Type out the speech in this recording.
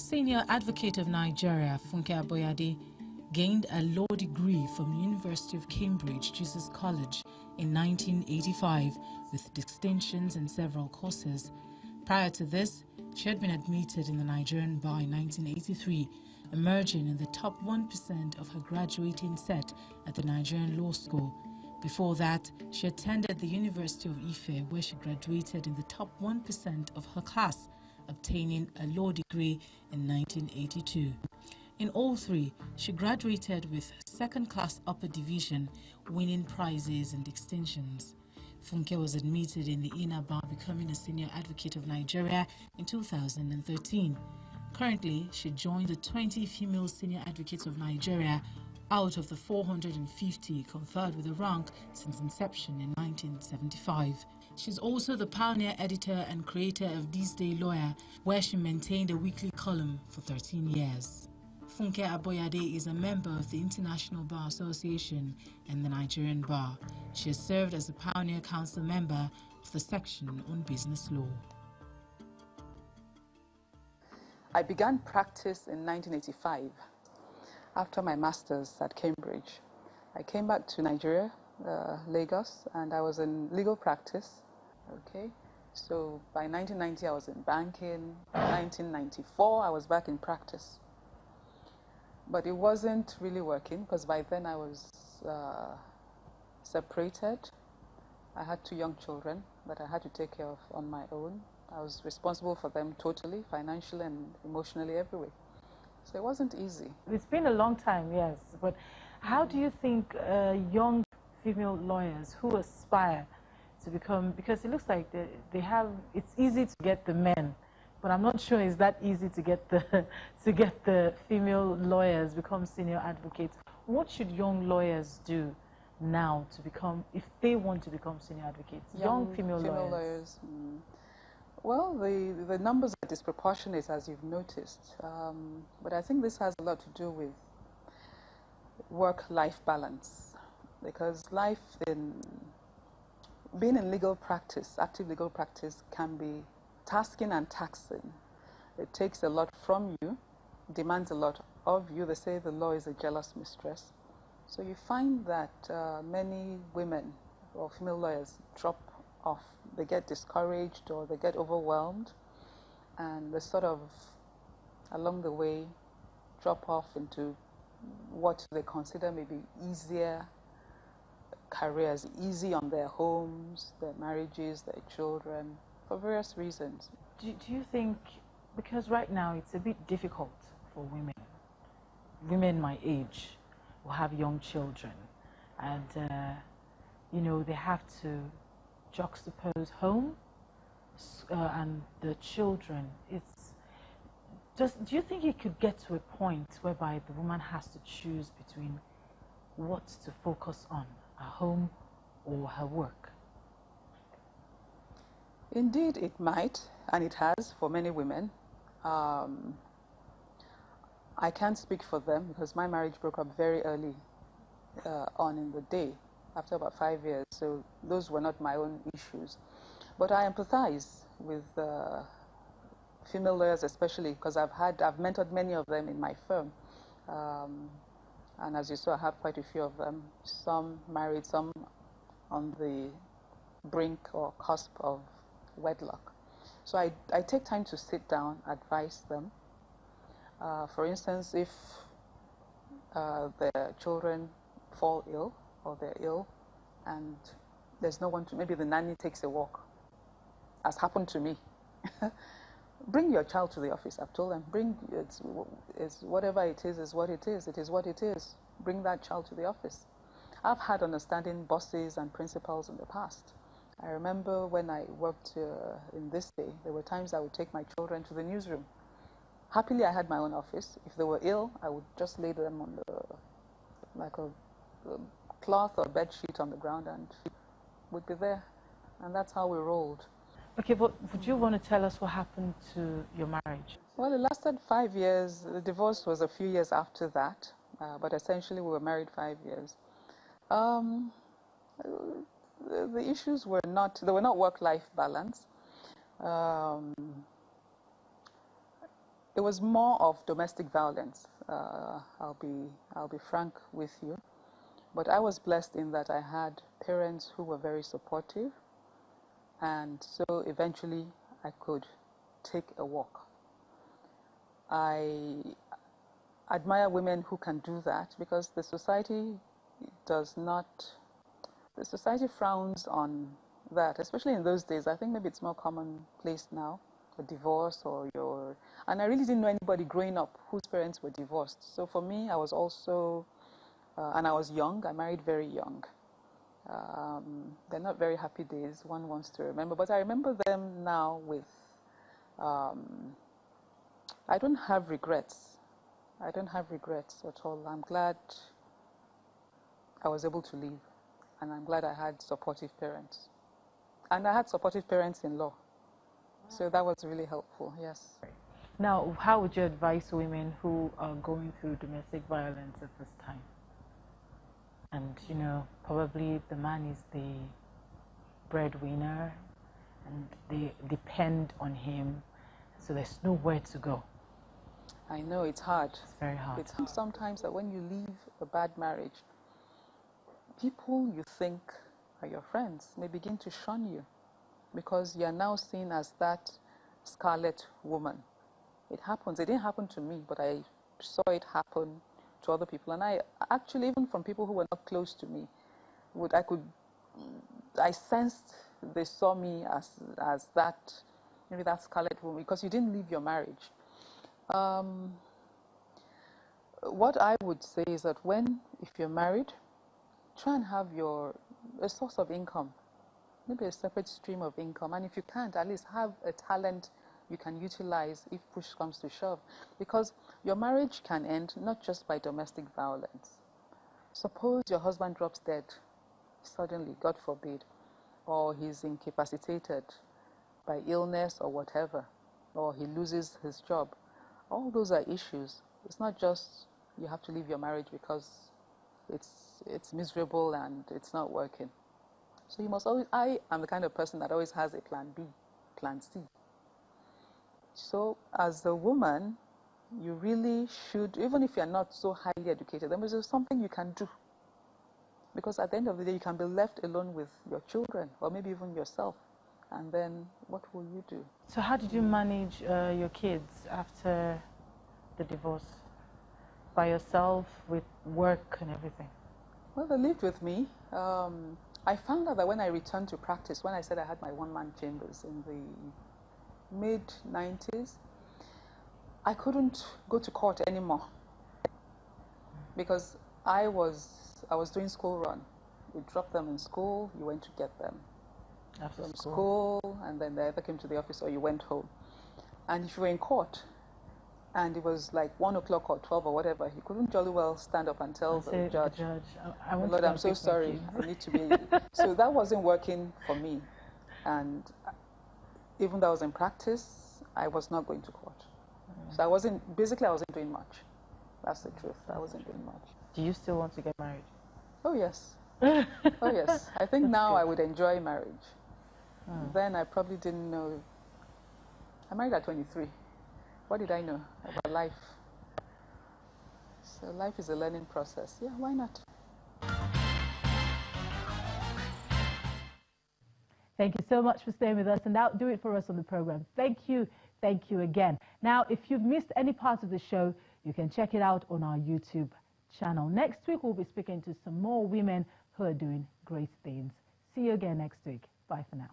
Senior Advocate of Nigeria, Funke Adeboye, gained a law degree from the University of Cambridge, Jesus College, in 1985 with distinctions in several courses. Prior to this, she had been admitted in the Nigerian bar in 1983, emerging in the top 1% of her graduating set at the Nigerian Law School. Before that, she attended the University of Ife, where she graduated in the top 1% of her class, obtaining a law degree in 1982. In all three, she graduated with second-class upper division, winning prizes and distinctions. Funke was admitted in the inner bar, becoming a Senior Advocate of Nigeria in 2013. Currently, she joined the 20 female Senior Advocates of Nigeria out of the 450 conferred with the rank since inception in 1975. She's also the pioneer editor and creator of This Day Lawyer, where she maintained a weekly column for 13 years. Funke Adeboye is a member of the International Bar Association and the Nigerian Bar. She has served as a pioneer council member of the section on business law. I began practice in 1985 after my master's at Cambridge. I came back to Nigeria, Lagos, and I was in legal practice. Okay, so by 1990 I was in banking. By 1994 I was back in practice. But it wasn't really working because by then I was separated. I had 2 young children that I had to take care of on my own. I was responsible for them totally, financially and emotionally, every way. So it wasn't easy. It's been a long time, yes. But how do you think young female lawyers who aspire to become, because it looks like they have, it's easy to get the men, but I'm not sure it's that easy to get the female lawyers become senior advocates. What should young lawyers do now to become, if they want to become senior advocates? Young female lawyers. Well, the numbers are disproportionate, as you've noticed. But I think this has a lot to do with work-life balance. Because being in legal practice, active legal practice, can be tasking and taxing. It takes a lot from you, demands a lot of you. They say the law is a jealous mistress. So you find that many women or female lawyers drop off. They get discouraged or they get overwhelmed, and they sort of, along the way, drop off into what they consider maybe easier careers, easy on their homes, their marriages, their children, for various reasons. Do you think, because right now it's a bit difficult for women my age who have young children, and you know, they have to juxtapose home and the children. Do you think it could get to a point whereby the woman has to choose between what to focus on, her home or her work? Indeed, it might, and it has for many women. I can't speak for them because my marriage broke up very early on in the day, after about 5 years, so those were not my own issues. But I empathize with female lawyers, especially because I've mentored many of them in my firm. And as you saw, I have quite a few of them, some married, some on the brink or cusp of wedlock. So I take time to sit down, advise them. For instance, if their children fall ill or they're ill and there's no one to, maybe the nanny takes a walk, as happened to me. Bring your child to the office, I've told them. It's whatever it is what it is. It is what it is. Bring that child to the office. I've had understanding bosses and principals in the past. I remember when I worked in This Day, there were times I would take my children to the newsroom. Happily, I had my own office. If they were ill, I would just lay them on like a cloth or bed sheet on the ground and would be there. And that's how we rolled. Okay, but would you want to tell us what happened to your marriage? Well, it lasted 5 years. The divorce was a few years after that, but essentially we were married 5 years. The issues were not work-life balance. It was more of domestic violence. I'll be frank with you. But I was blessed in that I had parents who were very supportive, and so eventually I could take a walk. I admire women who can do that, because the society frowns on that, especially in those days. I think maybe it's more commonplace now, a divorce and I really didn't know anybody growing up whose parents were divorced. So for me, I was also, and I was young, I married very young. They're not very happy days, one wants to remember, but I remember them now with, I don't have regrets. I don't have regrets at all. I'm glad I was able to leave, and I'm glad I had supportive parents. And I had supportive parents-in-law. So that was really helpful, yes. Now, how would you advise women who are going through domestic violence at this time? And, you know, probably the man is the breadwinner and they depend on him, so there's nowhere to go. I know, it's hard. It's very hard. It's hard sometimes that when you leave a bad marriage, people you think are your friends may begin to shun you, because you are now seen as that scarlet woman. It happens. It didn't happen to me, but I saw it happen to other people. And I actually, even from people who were not close to me, I sensed they saw me as that, maybe that scarlet woman, because you didn't leave your marriage. What I would say is that if you're married, try and have a source of income, maybe a separate stream of income. And if you can't, at least have a talent you can utilize if push comes to shove. Because your marriage can end not just by domestic violence. Suppose your husband drops dead suddenly, God forbid, or he's incapacitated by illness or whatever, or he loses his job. All those are issues. It's not just you have to leave your marriage because it's miserable and it's not working. So you must always, I am the kind of person that always has a plan B, plan C. So as a woman, you really should, even if you're not so highly educated, then there's something you can do. Because at the end of the day, you can be left alone with your children, or maybe even yourself. And then what will you do? So how did you manage your kids after the divorce? By yourself, with work and everything? Well, they lived with me. I found out that when I returned to practice, when I said I had my one-man chambers in the mid-90s, I couldn't go to court anymore, because I was doing school run. You dropped them in school, you went to get them After from school, and then they either came to the office or you went home. And if you were in court, and it was like 1 o'clock or 12 or whatever, you couldn't jolly well stand up and tell the judge, Lord, I'm so sorry, I need to be. So that wasn't working for me. And even though I was in practice, I was not going to court. So I wasn't doing much. That's the truth. I wasn't doing much. Do you still want to get married? Oh, yes. Oh, yes. I think now I would enjoy marriage. Then I probably didn't know. I married at 23. What did I know about life? So life is a learning process. Yeah, why not? Thank you so much for staying with us, and that'll do it for us on the program. Thank you again. Now, if you've missed any part of the show, you can check it out on our YouTube channel. Next week, we'll be speaking to some more women who are doing great things. See you again next week. Bye for now.